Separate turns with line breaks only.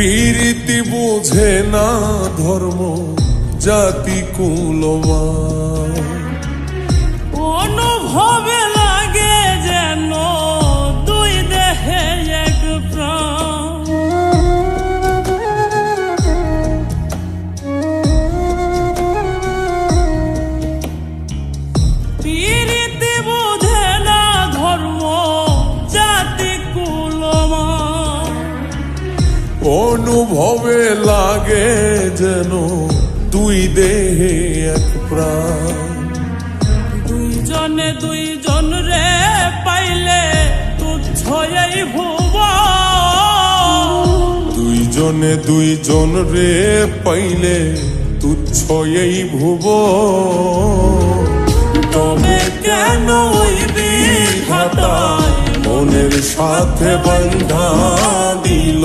পীরিতি বোঝে না ধর্ম জাতি কুলমান,
অনুভবে লাগে যেন দুই দেহে এক প্রাণ। পীরিতি বোঝে না ধর্ম জাতি কুলমান,
অনুভবে লাগে যেন দুই দেহে এক প্রাণ।
দুইজনে দুইজন রে পাইলে তুচ্ছ এই ভুবন,
দুইজনে দুইজন রে পাইলে তুচ্ছ এই ভুবন।
তবে কেন ওই বিধাতায়
মনের সাথে বন্ধা দিল।